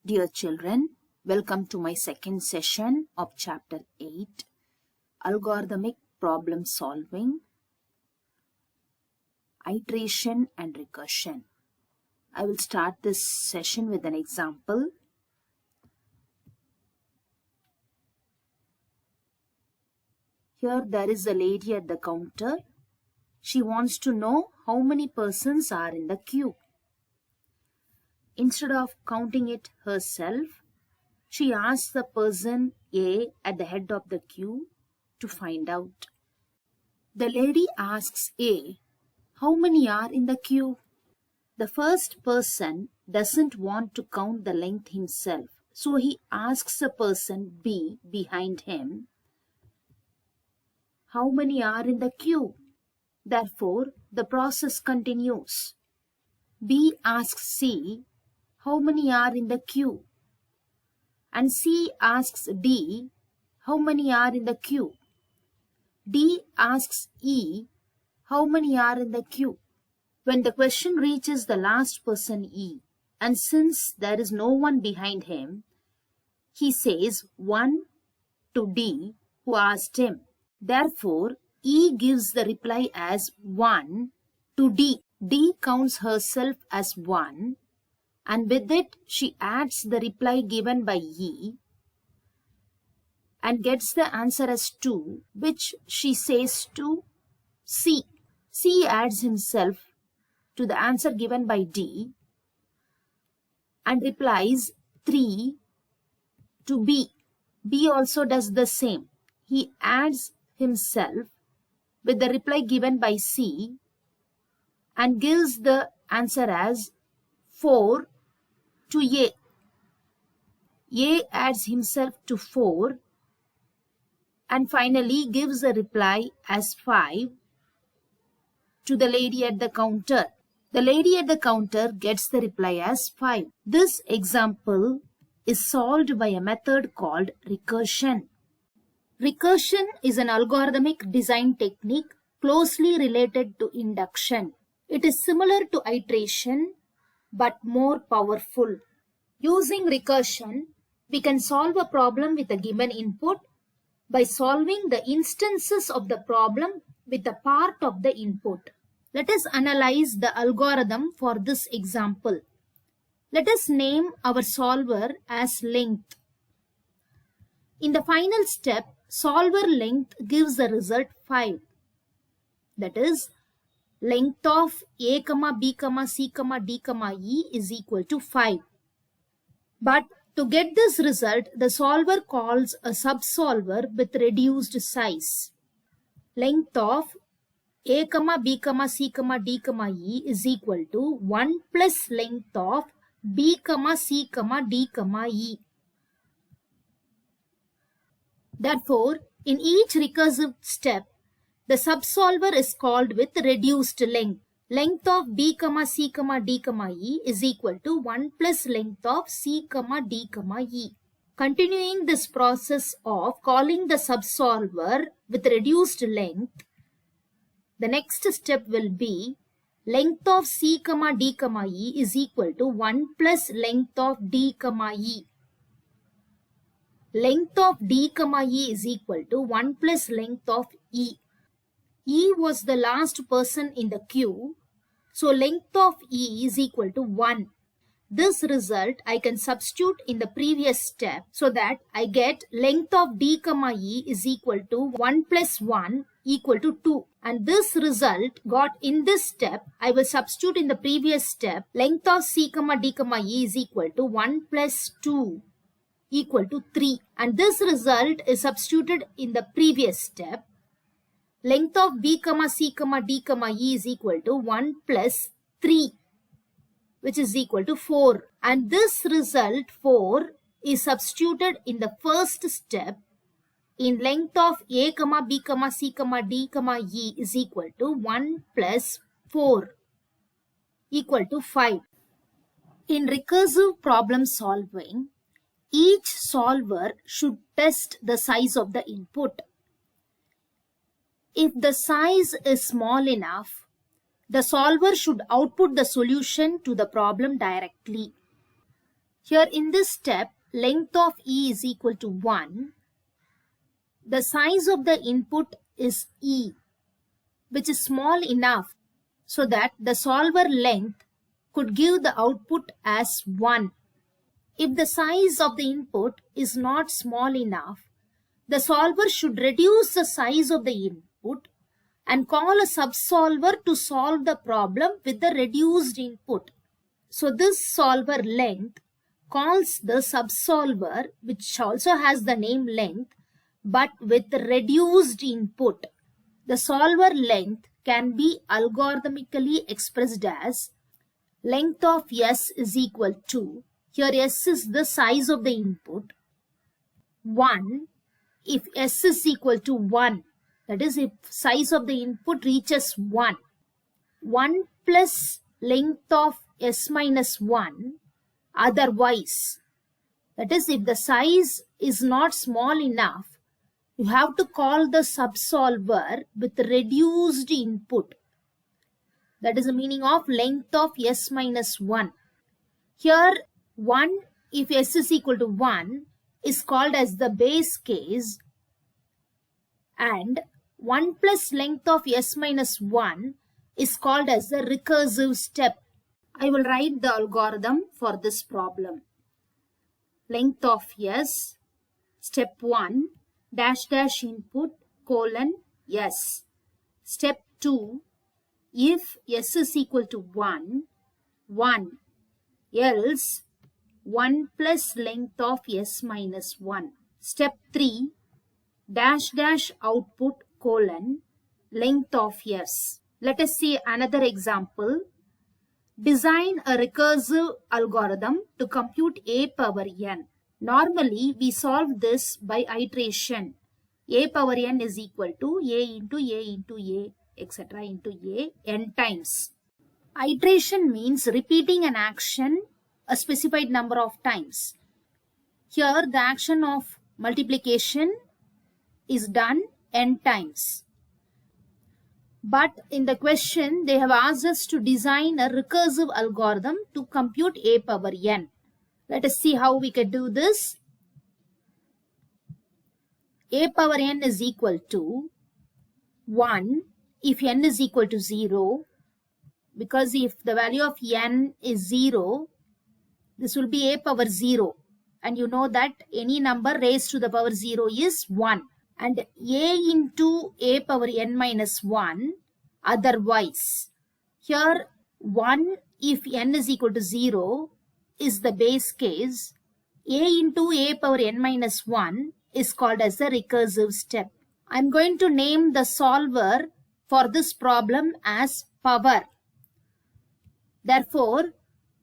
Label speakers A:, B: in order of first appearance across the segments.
A: Dear children, welcome to my second session of Chapter 8, Algorithmic Problem Solving, Iteration and Recursion. I will start this session with an example. Here there is a lady at the counter. She wants to know how many persons are in the queue. Instead of counting it herself, she asks the person A at the head of the queue to find out. The lady asks A, how many are in the queue? The first person doesn't want to count the length himself, so he asks the person B behind him, how many are in the queue? Therefore, the process continues. B asks C, how many are in the queue? And C asks D, how many are in the queue? D asks E, how many are in the queue? When the question reaches the last person E, and since there is no one behind him, he says 1 to D who asked him. Therefore, E gives the reply as 1 to D. D counts herself as 1. And with it, she adds the reply given by E and gets the answer as 2, which she says to C. C adds himself to the answer given by D and replies 3 to B. B also does the same. He adds himself with the reply given by C and gives the answer as 4 to A. A adds himself to 4 and finally gives a reply as 5 to the lady at the counter. The lady at the counter gets the reply as 5. This example is solved by a method called recursion. Recursion is an algorithmic design technique closely related to induction. It is similar to iteration but more powerful. Using recursion, we can solve a problem with a given input by solving the instances of the problem with a part of the input. Let us analyze the algorithm for this example. Let us name our solver as length. In the final step, solver length gives the result 5. That is, length of A, B, C, D, E is equal to 5. But to get this result, the solver calls a subsolver with reduced size. Length of A, B, C, D, E is equal to 1 plus length of B, C, D, E. Therefore, in each recursive step, the subsolver is called with reduced length. Length of B, C, D, E is equal to 1 plus length of C, D, E. Continuing this process of calling the subsolver with reduced length, the next step will be length of C, D, E is equal to 1 plus length of D, E. Length of D, E is equal to 1 plus length of E. E was the last person in the queue, so length of E is equal to 1. This result I can substitute in the previous step so that I get length of D, E is equal to 1 plus 1 equal to 2. And this result got in this step, I will substitute in the previous step, length of C, D, E is equal to 1 plus 2 equal to 3. And this result is substituted in the previous step. Length of B, C, D, E is equal to 1 plus 3, which is equal to 4. And this result 4 is substituted in the first step in length of A, B, C, D, E is equal to 1 plus 4 equal to 5. In recursive problem solving, each solver should test the size of the input. If the size is small enough, the solver should output the solution to the problem directly. Here in this step, length of E is equal to 1. The size of the input is E, which is small enough so that the solver length could give the output as 1. If the size of the input is not small enough, the solver should reduce the size of the input and call a subsolver to solve the problem with the reduced input. So this solver length calls the subsolver, which also has the name length, but with reduced input. The solver length can be algorithmically expressed as length of S is equal to, here S is the size of the input, 1 if S is equal to 1, that is if size of the input reaches 1, 1 plus length of S minus 1, otherwise, that is if the size is not small enough, you have to call the subsolver with reduced input. That is the meaning of length of S minus 1. Here 1 if S is equal to 1 is called as the base case, and 1 plus length of S minus 1 is called as the recursive step. I will write the algorithm for this problem. Length of S, step 1, dash dash input colon S. Step 2, if S is equal to 1, 1, else 1 plus length of S minus 1. Step 3, dash dash output colon length of S. Let us see another example. Design a recursive algorithm to compute a power n. Normally, we solve this by iteration. A power n is equal to a into a into a, etc. into a n times. Iteration means repeating an action a specified number of times. Here, the action of multiplication is done n times. But in the question, they have asked us to design a recursive algorithm to compute a power n. Let us see how we can do this. A power n is equal to 1 if n is equal to 0, because if the value of n is 0, this will be a power 0, and you know that any number raised to the power 0 is 1, and a into a power n minus 1 otherwise. Here 1 if n is equal to 0 is the base case. A into a power n minus 1 is called as the recursive step. I am going to name the solver for this problem as power. Therefore,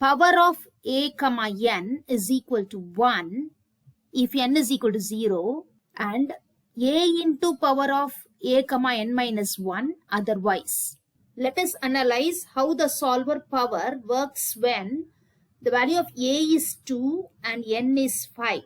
A: power of a comma n is equal to 1 if n is equal to 0, and a into power of a comma n minus 1 otherwise. Let us analyze how the solver power works when the value of a is 2 and n is 5.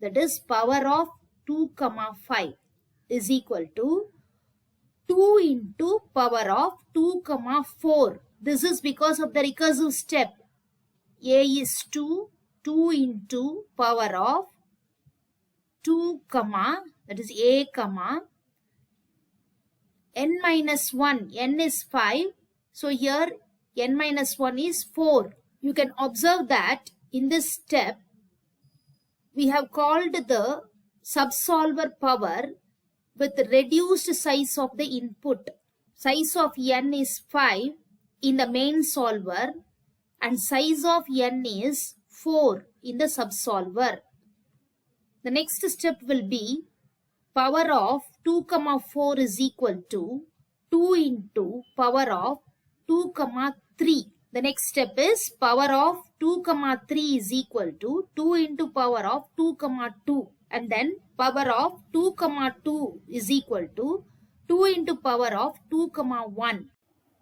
A: That is, power of 2 comma 5 is equal to 2 into power of 2 comma 4. This is because of the recursive step. A is 2, 2 into power of 2 comma, that is a comma, n minus 1, n is 5. So here n minus 1 is 4. You can observe that in this step, we have called the subsolver power with reduced size of the input. Size of n is 5 in the main solver and size of n is 4 in the subsolver. The next step will be power of 2 comma 4 is equal to 2 into power of 2 comma 3. The next step is power of 2 comma 3 is equal to 2 into power of 2 comma 2, and then power of 2 comma 2 is equal to 2 into power of 2 comma 1.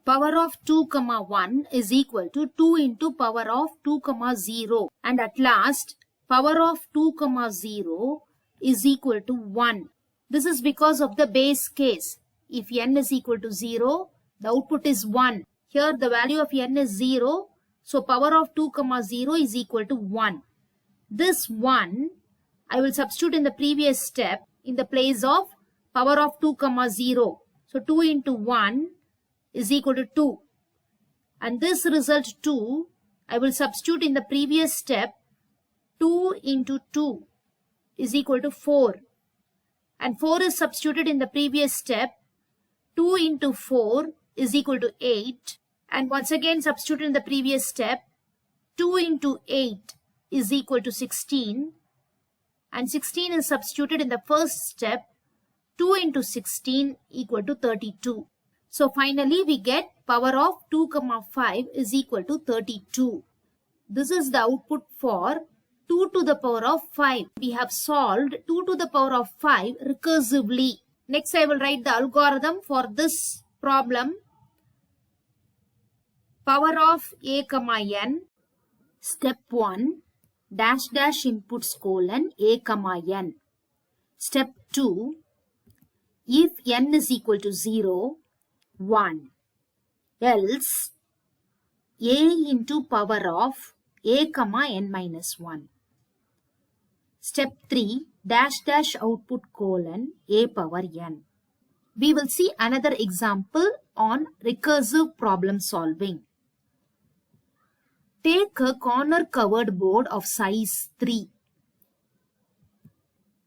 A: Power of 2 comma 1 is equal to 2 into power of 2 comma 0, and at last power of 2 comma 0 is equal to 1. This is because of the base case. If n is equal to 0, the output is 1. Here the value of n is 0, so power of 2 comma 0 is equal to 1. This 1 I will substitute in the previous step in the place of power of 2 comma 0. So 2 into 1 is equal to 2. And this result 2 I will substitute in the previous step. 2 into 2 is equal to 4. And 4 is substituted in the previous step. 2 into 4 is equal to 8. And once again substituted in the previous step. 2 into 8 is equal to 16. And 16 is substituted in the first step. 2 into 16 equal to 32. So finally we get power of 2 comma 5 is equal to 32. This is the output for 2 to the power of 5. We have solved 2 to the power of 5 recursively. Next I will write the algorithm for this problem. Power of a comma n. Step 1. Dash dash inputs colon a comma n. Step 2. If n is equal to 0, 1. Else a into power of a comma n minus 1. Step 3. Dash dash output colon a power n. We will see another example on recursive problem solving. Take a corner covered board of size 3.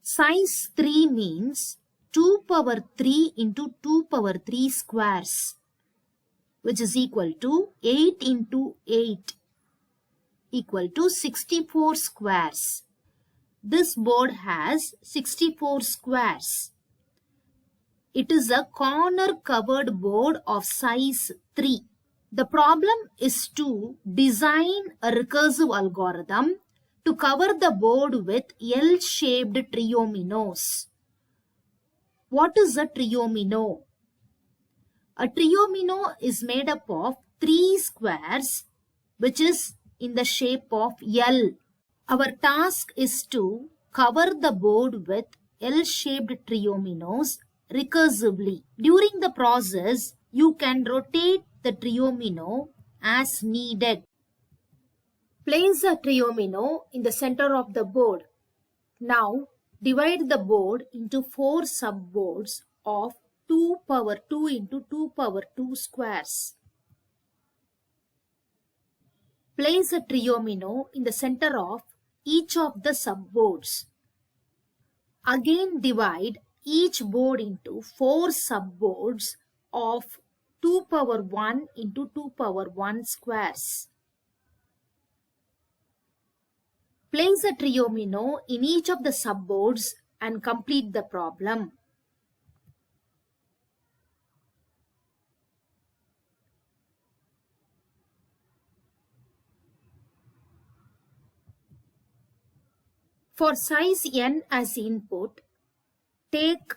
A: Size 3 means 2 power 3 into 2 power 3 squares, which is equal to 8 into 8 equal to 64 squares. This board has 64 squares. It is a corner covered board of size 3. The problem is to design a recursive algorithm to cover the board with L-shaped triominoes. What is a triomino? A triomino is made up of 3 squares which is in the shape of L. Our task is to cover the board with L-shaped triominoes recursively. During the process, you can rotate the triomino as needed. Place a triomino in the center of the board. Now, divide the board into 4 subboards of 2 power 2 into 2 power 2 squares. Place a triomino in the center of each of the subboards. Again divide each board into 4 subboards of 2 power 1 into 2 power 1 squares. Place a triomino in each of the subboards and complete the problem. For size n as input, take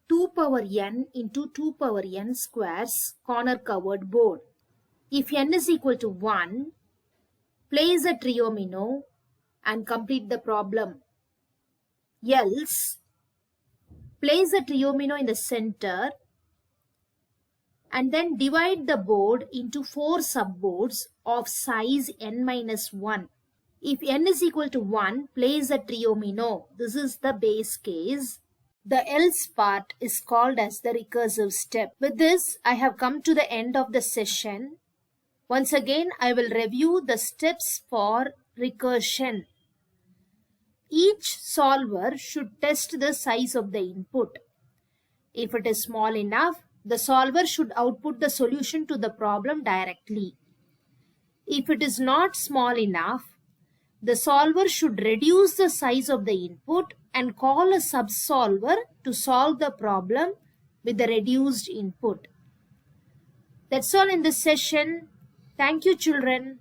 A: 2 power n into 2 power n squares corner covered board. If n is equal to 1, place a triomino and complete the problem. Else, place a triomino in the center and then divide the board into 4 subboards of size n minus 1. If n is equal to 1, place a triomino. This is the base case. The else part is called as the recursive step. With this, I have come to the end of the session. Once again, I will review the steps for recursion. Each solver should test the size of the input. If it is small enough, the solver should output the solution to the problem directly. If it is not small enough, the solver should reduce the size of the input and call a subsolver to solve the problem with the reduced input. That's all in this session. Thank you, children.